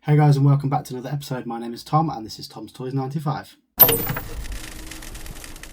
Hey guys, and welcome back to another episode. My name is Tom and this is Tom's Toys 95.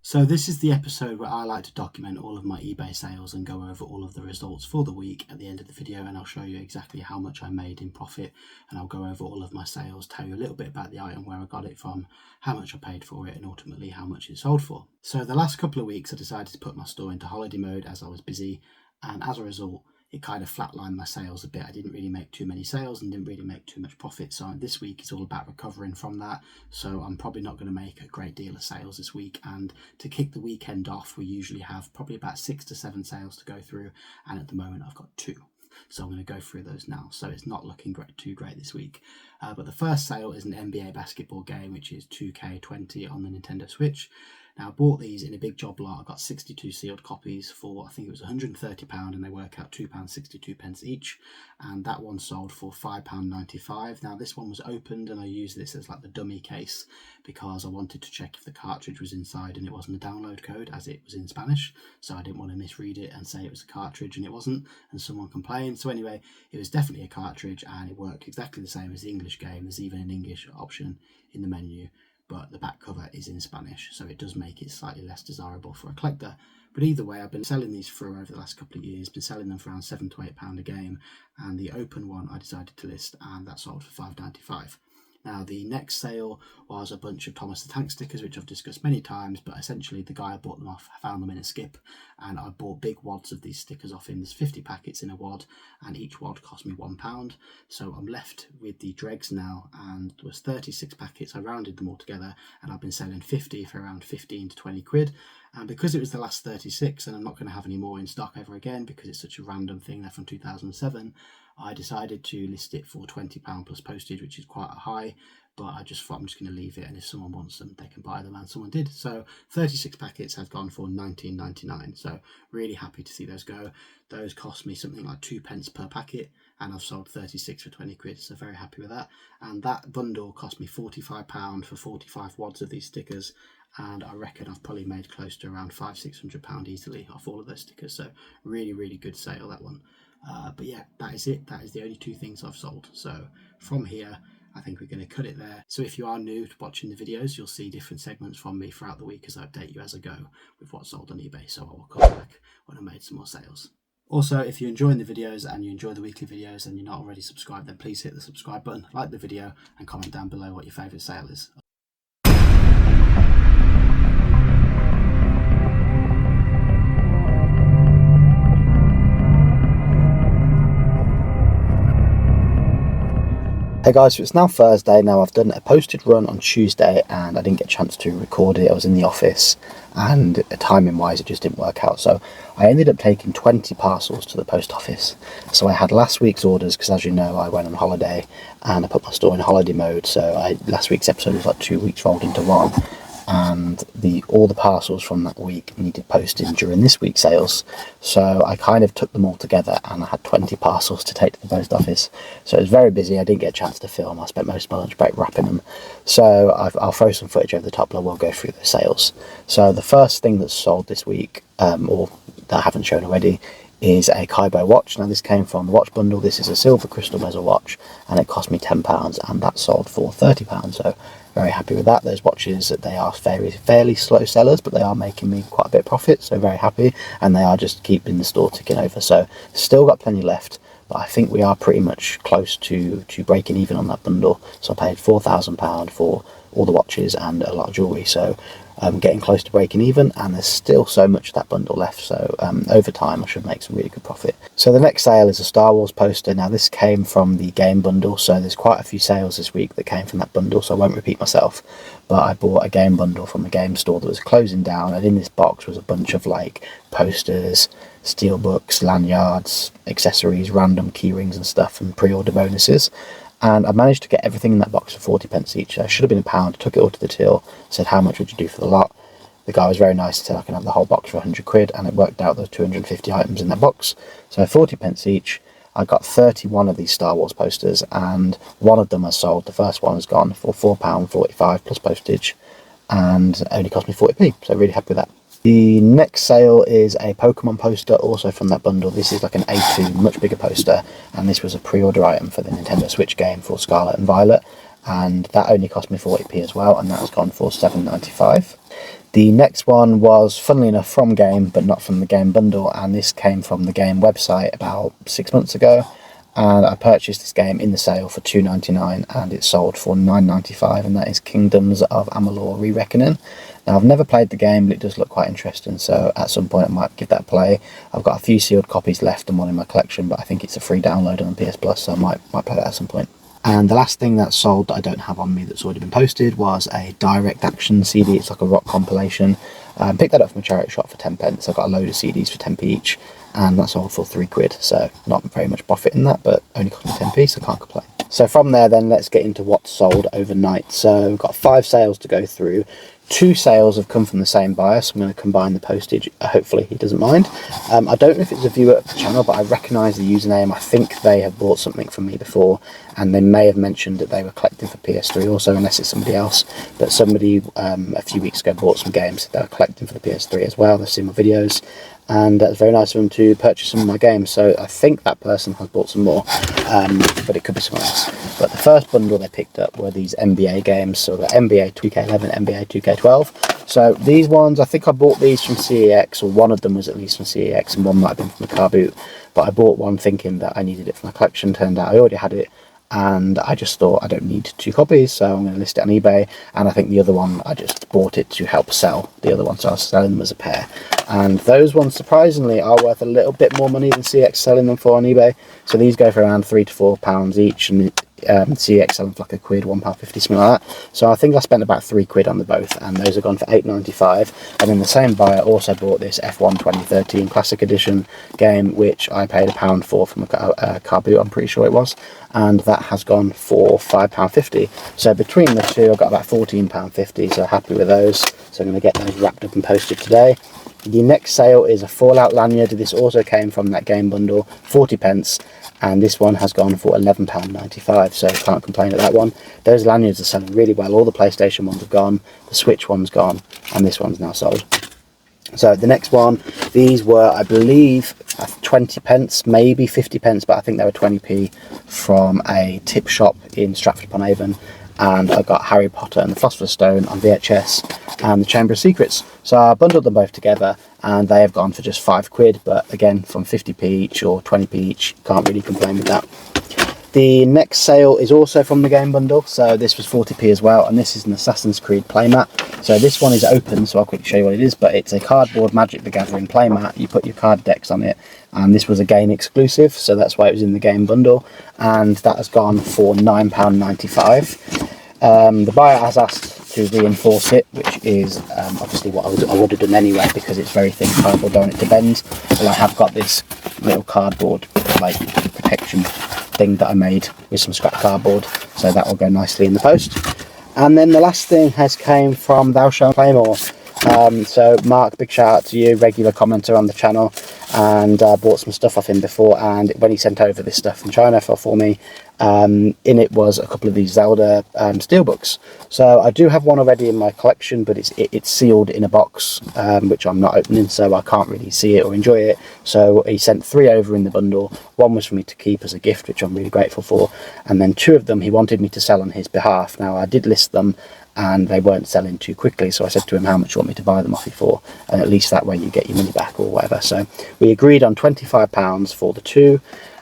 So this is the episode where I like to document all of my eBay sales and go over all of the results for the week at the end of the video, and I'll show you exactly how much I made in profit, and I'll go over all of my sales, tell you a little bit about the item, where I got it from, how much I paid for it, and ultimately how much it sold for. So the last couple of weeks I decided to put my store into holiday mode as I was busy, and as a result it kind of flatlined my sales a bit. I didn't really make too many sales and didn't really make too much profit. So this week is all about recovering from that. So I'm probably not going to make a great deal of sales this week. And to kick the weekend off, we usually have probably about 6 to 7 sales to go through. And at the moment I've got 2. So I'm going to go through those now. So it's not looking too great this week. But the first sale is an NBA basketball game, which is 2K20 on the Nintendo Switch. Now, I bought these in a big job lot. I got 62 sealed copies for, I think it was £130, and they work out £2.62 each. And that one sold for £5.95. Now, this one was opened, and I used this as like the dummy case because I wanted to check if the cartridge was inside and it wasn't a download code, as it was in Spanish. So I didn't want to misread it and say it was a cartridge and it wasn't, and someone complained. So anyway, it was definitely a cartridge and it worked exactly the same as the English game. There's even an English option in the menu, but the back cover is in Spanish, so it does make it slightly less desirable for a collector. But either way, I've been selling these through over the last couple of years, been selling them for around £7 to £8 a game, and the open one I decided to list, and that sold for £5.95. Now, the next sale was a bunch of Thomas the Tank stickers, which I've discussed many times, but essentially the guy I bought them off found them in a skip, and I bought big wads of these stickers off him. There's 50 packets in a wad, and each wad cost me £1. So I'm left with the dregs now, and there was 36 packets. I rounded them all together, and I've been selling 50 for around 15 to 20 quid. And because it was the last 36, and I'm not going to have any more in stock ever again because it's such a random thing, they're from 2007, I decided to list it for £20 plus postage, which is quite a high, but I just thought I'm just going to leave it, and if someone wants them, they can buy them, and someone did. So 36 packets have gone for £19.99, so really happy to see those go. Those cost me something like 2p per packet, and I've sold 36 for 20 quid, so very happy with that. And that bundle cost me £45 for 45 wads of these stickers, and I reckon I've probably made close to around £500-600 easily off all of those stickers. So really good sale, that one. But yeah, that is it. That is the only 2 things I've sold. So from here, I think we're going to cut it there. So if you are new to watching the videos, you'll see different segments from me throughout the week as I update you as I go with what's sold on eBay. So I will come back when I made some more sales. Also, if you're enjoying the videos and you enjoy the weekly videos and you're not already subscribed, then please hit the subscribe button, like the video, and comment down below what your favourite sale is. Hey guys, so it's now Thursday. Now I've done a posted run on Tuesday and I didn't get a chance to record it. I was in the office and timing wise it just didn't work out. So I ended up taking 20 parcels to the post office. So I had last week's orders because, as you know, I went on holiday and I put my store in holiday mode. So last week's episode was like 2 weeks rolled into one. And all the parcels from that week needed posting during this week's sales, so I kind of took them all together and I had 20 parcels to take to the post office. So it was very busy. I didn't get a chance to film. I spent most of my lunch break wrapping them, so I'll throw some footage over the top and we'll go through the sales. So the first thing that's sold this week, or that I haven't shown already, is a Kaibo watch. Now this came from the watch bundle. This is a silver crystal bezel watch and it cost me £10, and that sold for £30. So very happy with that. Those watches, they are fairly slow sellers, but they are making me quite a bit of profit, so very happy, and they are just keeping the store ticking over. So still got plenty left, but I think we are pretty much close to breaking even on that bundle. So I paid £4,000 for all the watches and a lot of jewellery, so I'm getting close to breaking even, and there's still so much of that bundle left, so over time I should make some really good profit. So the next sale is a Star Wars poster. Now this came from the game bundle, so there's quite a few sales this week that came from that bundle, so I won't repeat myself, but I bought a game bundle from the game store that was closing down, and in this box was a bunch of like posters, steelbooks, lanyards, accessories, random key rings and stuff, and pre-order bonuses. And I managed to get everything in that box for 40p each. So it should have been £1. Took it all to the till, said how much would you do for the lot. The guy was very nice and said I can have the whole box for 100 quid, and it worked out there were 250 items in that box. So 40p each. I got 31 of these Star Wars posters, and one of them I sold. The first one has gone for £4.45 plus postage, and it only cost me 40p. So really happy with that. The next sale is a Pokemon poster, also from that bundle. This is like an A2, much bigger poster, and this was a pre-order item for the Nintendo Switch game for Scarlet and Violet, and that only cost me 40p as well, and that has gone for £7.95. The next one was, funnily enough, from game, but not from the game bundle, and this came from the game website about 6 months ago, and I purchased this game in the sale for £2.99, and it sold for £9.95, and that is Kingdoms of Amalur: Re-Reckoning. Now, I've never played the game, but it does look quite interesting, so at some point I might give that a play. I've got a few sealed copies left and one in my collection, but I think it's a free download on PS Plus, so I might play that at some point. And the last thing that sold that I don't have on me that's already been posted was a Direct Action CD. It's like a rock compilation. Picked that up from a charity shop for 10p. I got a load of CDs for 10p each, and that sold for £3, so not very much profit in that, but only cost me 10p, so can't complain. So from there then, let's get into what sold overnight. So we've got 5 sales to go through. 2 sales have come from the same buyer, so I'm going to combine the postage. Hopefully he doesn't mind. I don't know if it's a viewer of the channel, but I recognise the username. I think they have bought something from me before, and they may have mentioned that they were collecting for PS3 also, unless it's somebody else. But somebody a few weeks ago bought some games. They were collecting for the PS3 as well. They've seen my videos, and it's very nice of them to purchase some of my games. So I think that person has bought some more, but it could be someone else. But the first bundle they picked up were these NBA games. So the NBA 2K11, NBA 2K12. So these ones, I think I bought these from CEX, or one of them was at least from CEX, and one might have been from a car boot. But I bought one thinking that I needed it for my collection. Turned out I already had it, and I just thought I don't need 2 copies, so I'm going to list it on eBay. And I think the other one, I just bought it to help sell the other one, so I was selling them as a pair. And those ones, surprisingly, are worth a little bit more money than CX selling them for on eBay. So these go for around £3 to £4 each, and CX selling for like £1, £1.50, something like that. So I think I spent about £3 on the both, and those are gone for £8.95. And then the same buyer also bought this F1 2013 Classic Edition game, which I paid £1 for from a car boot, I'm pretty sure it was, and that has gone for £5.50. So between the two, I've got about £14.50, so happy with those. So I'm going to get those wrapped up and posted today. The next sale is a Fallout lanyard. This also came from that game bundle, 40p, and this one has gone for £11.95, so can't complain at that one. Those lanyards are selling really well. All the PlayStation ones have gone, the Switch one's gone, and this one's now sold. So the next one, these were, I believe, 20p, maybe 50p, but I think they were 20p from a tip shop in Stratford-upon-Avon. And I got Harry Potter and the Philosopher's Stone on VHS and the Chamber of Secrets. So I bundled them both together, and they have gone for just £5, but again, from 50p each or 20p each, can't really complain with that. The next sale is also from the game bundle, so this was 40p as well, and this is an Assassin's Creed playmat. So this one is open, so I'll quickly show you what it is, but it's a cardboard Magic the Gathering playmat. You put your card decks on it, and this was a game exclusive, so that's why it was in the game bundle, and that has gone for £9.95. The buyer has asked to reinforce it, which is obviously what I would have done anyway, because it's very thin cardboard, don't want it to bend. But I have got this little cardboard like protection thing that I made with some scrap cardboard, so that will go nicely in the post. And then the last thing has came from Thou Shalt Play More. So Mark, big shout out to you, regular commenter on the channel, and bought some stuff off him before, and when he sent over this stuff from China for me, in it was a couple of these Zelda steelbooks. So I do have one already in my collection, but it's sealed in a box, which I'm not opening, so I can't really see it or enjoy it. So he sent 3 over in the bundle. One was for me to keep as a gift, which I'm really grateful for, and then 2 of them he wanted me to sell on his behalf. Now I did list them, and they weren't selling too quickly, so I said to him, how much do you want me to buy them off you for, and at least that way you get your money back or whatever. So we agreed on £25 for the 2,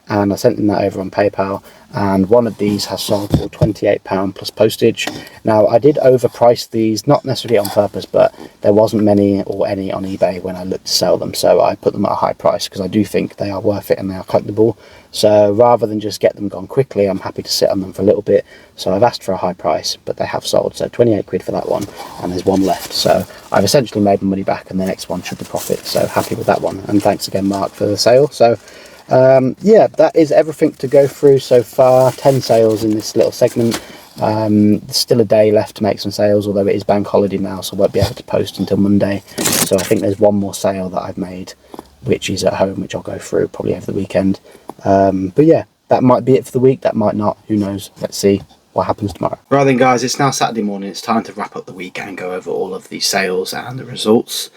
and I sent them that over on PayPal, and one of these has sold for £28 plus postage. Now I did overprice these, not necessarily on purpose, but there wasn't many or any on eBay when I looked to sell them, so I put them at a high price because I do think they are worth it and they are collectible. So rather than just get them gone quickly, I'm happy to sit on them for a little bit. So I've asked for a high price, but they have sold. So £28 for that one, and there's one left. So I've essentially made my money back, and the next one should be profit. So happy with that one. And thanks again, Mark, for the sale. So yeah, that is everything to go through so far. 10 sales in this little segment. There's still a day left to make some sales, although it is bank holiday now, so I won't be able to post until Monday. So I think there's one more sale that I've made, which is at home, which I'll go through probably over the weekend. But yeah, that might be it for the week, that might not, who knows. Let's see what happens tomorrow. Right then guys, it's now Saturday morning. It's time to wrap up the week and go over all of the sales and the results.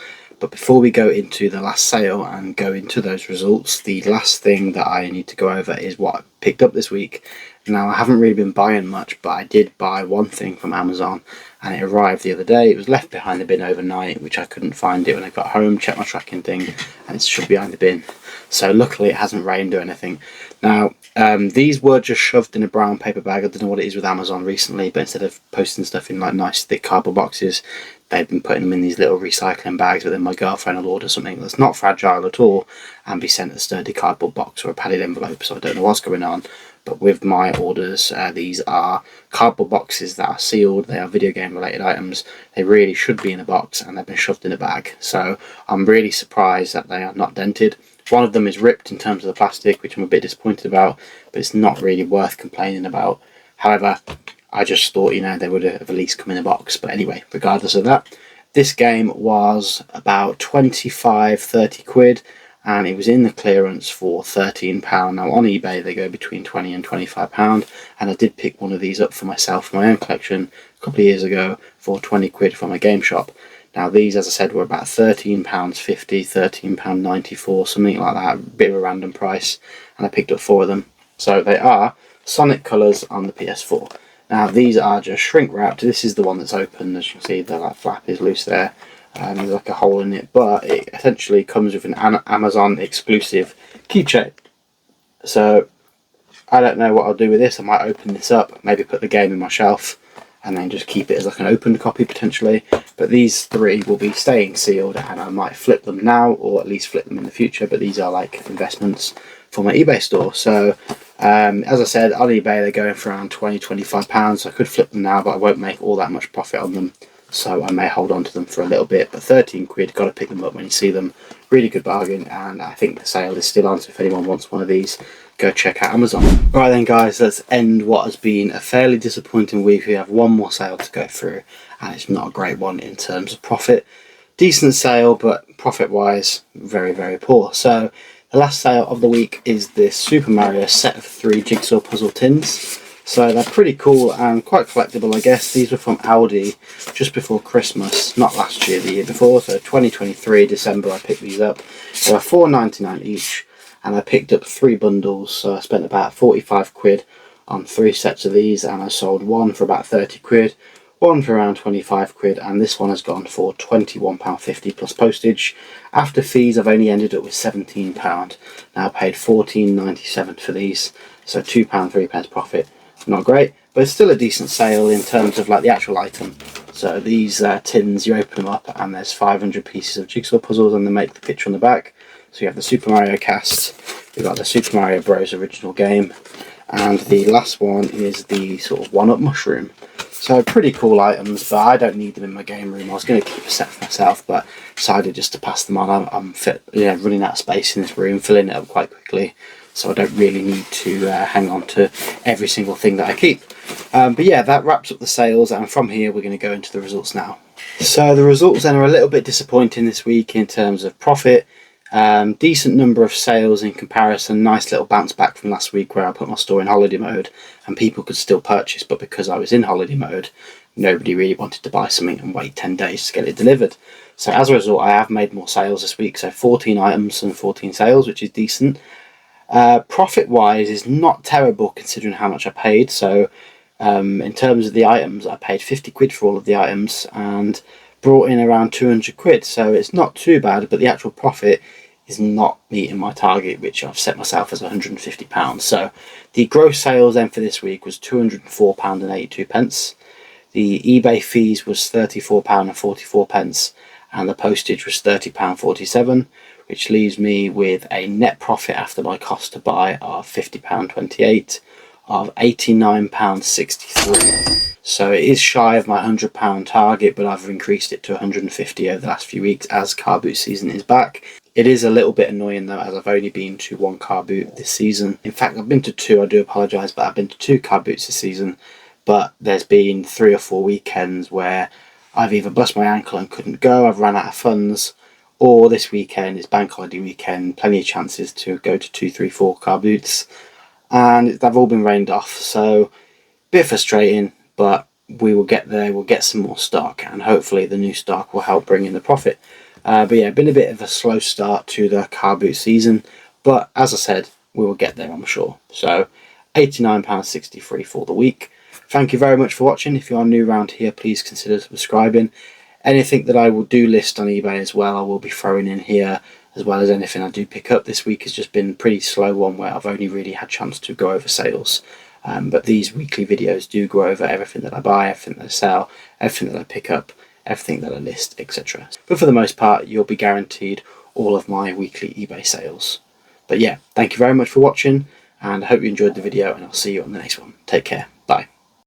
But before we go into the last sale and go into those results, the last thing that I need to go over is what I picked up this week. Now, I haven't really been buying much, but I did buy one thing from Amazon, and it arrived the other day. It was left behind the bin overnight, which I couldn't find it when I got home, checked my tracking thing, and it's shoved behind the bin. So luckily it hasn't rained or anything. Now, these were just shoved in a brown paper bag. I don't know what it is with Amazon recently, but instead of posting stuff in like nice thick cardboard boxes, they've been putting them in these little recycling bags. But then my girlfriend will order something that's not fragile at all and be sent a sturdy cardboard box or a padded envelope. So I don't know what's going on. But with my orders, these are cardboard boxes that are sealed. They are video game related items. They really should be in a box, and they've been shoved in a bag. So I'm really surprised that they are not dented. One of them is ripped in terms of the plastic, which I'm a bit disappointed about, but it's not really worth complaining about. However, I just thought, they would have at least come in a box. But anyway, regardless of that, this game was about 25-30 quid, and it was in the clearance for £13. Now on eBay they go between £20 and £25, and I did pick one of these up for myself for my own collection a couple of years ago for 20 quid from a game shop. Now these, as I said, were about £13.50, £13.94, something like that, a bit of a random price, and I picked up 4 of them. So they are Sonic colours on the PS4. Now these are just shrink wrapped. This is the one that's open. As you can see, the flap is loose there. There's like a hole in it, but it essentially comes with an Amazon exclusive keychain. So I don't know what I'll do with this. I might open this up, maybe put the game in my shelf, and then just keep it as like an open copy potentially. But these 3 will be staying sealed, and I might flip them now, or at least flip them in the future. But these are like investments for my eBay store. So as I said, on eBay they're going for around £20-25. So I could flip them now, but I won't make all that much profit on them. So I may hold on to them for a little bit, but 13 quid, got to pick them up when you see them. Really good bargain, and I think the sale is still on, so if anyone wants one of these, go check out Amazon. Right then guys, let's end what has been a fairly disappointing week. We have one more sale to go through, and it's not a great one in terms of profit. Decent sale, but profit wise, very, very poor. So the last sale of the week is this Super Mario set of 3 jigsaw puzzle tins. So they're pretty cool and quite collectible, I guess. These were from Aldi just before Christmas, not last year, the year before. So 2023, December, I picked these up. They were £4.99 each, and I picked up 3 bundles. So I spent about 45 quid on 3 sets of these, and I sold one for about 30 quid, one for around 25 quid, and this one has gone for £21.50 plus postage. After fees, I've only ended up with £17. Now I paid £14.97 for these, so £2.03 profit. Not great, but it's still a decent sale in terms of like the actual item. So these tins, you open them up and there's 500 pieces of jigsaw puzzles, and they make the picture on the back. So you have the Super Mario cast, you've got the Super Mario Bros original game, and the last one is the sort of one-up mushroom. So pretty cool items, but I don't need them in my game room. I was going to keep a set for myself, but decided just to pass them on. I'm running out of space in this room, filling it up quite quickly. So I don't really need to hang on to every single thing that I keep. But yeah, that wraps up the sales, and from here we're going to go into the results now. So the results then are a little bit disappointing this week in terms of profit. Decent number of sales in comparison, nice little bounce back from last week where I put my store in holiday mode and people could still purchase, but because I was in holiday mode, nobody really wanted to buy something and wait 10 days to get it delivered. So as a result, I have made more sales this week, so 14 items and 14 sales, which is decent. Profit wise is not terrible considering how much I paid. So in terms of the items, I paid 50 quid for all of the items and brought in around 200 quid, so it's not too bad, but the actual profit is not meeting my target, which I've set myself as £150. So the gross sales then for this week was £204.82. The eBay fees was £34.44, and the postage was £30.47, which leaves me with a net profit after my cost to buy of £50.28 of £89.63. So it is shy of my £100 target, but I've increased it to £150 over the last few weeks as car boot season is back. It is a little bit annoying though, as I've only been to 1 car boot this season. In fact, I've been to 2, I do apologise, but I've been to 2 car boots this season. But there's been 3 or 4 weekends where I've either bust my ankle and couldn't go, I've run out of funds, or this weekend is bank holiday weekend, plenty of chances to go to 2, 3, 4 car boots, and they've all been rained off. So a bit frustrating, but we will get there. We'll get some more stock, and hopefully the new stock will help bring in the profit. But yeah, been a bit of a slow start to the car boot season, but as I said, we will get there, I'm sure. So £89.63 for the week. Thank you very much for watching. If you are new around here, please consider subscribing. Anything that I will do list on eBay as well, I will be throwing in here, as well as anything I do pick up. This week has just been a pretty slow one where I've only really had a chance to go over sales. But these weekly videos do go over everything that I buy, everything that I sell, everything that I pick up, everything that I list, etc. But for the most part, you'll be guaranteed all of my weekly eBay sales. But yeah, thank you very much for watching, and I hope you enjoyed the video, and I'll see you on the next one. Take care. Bye.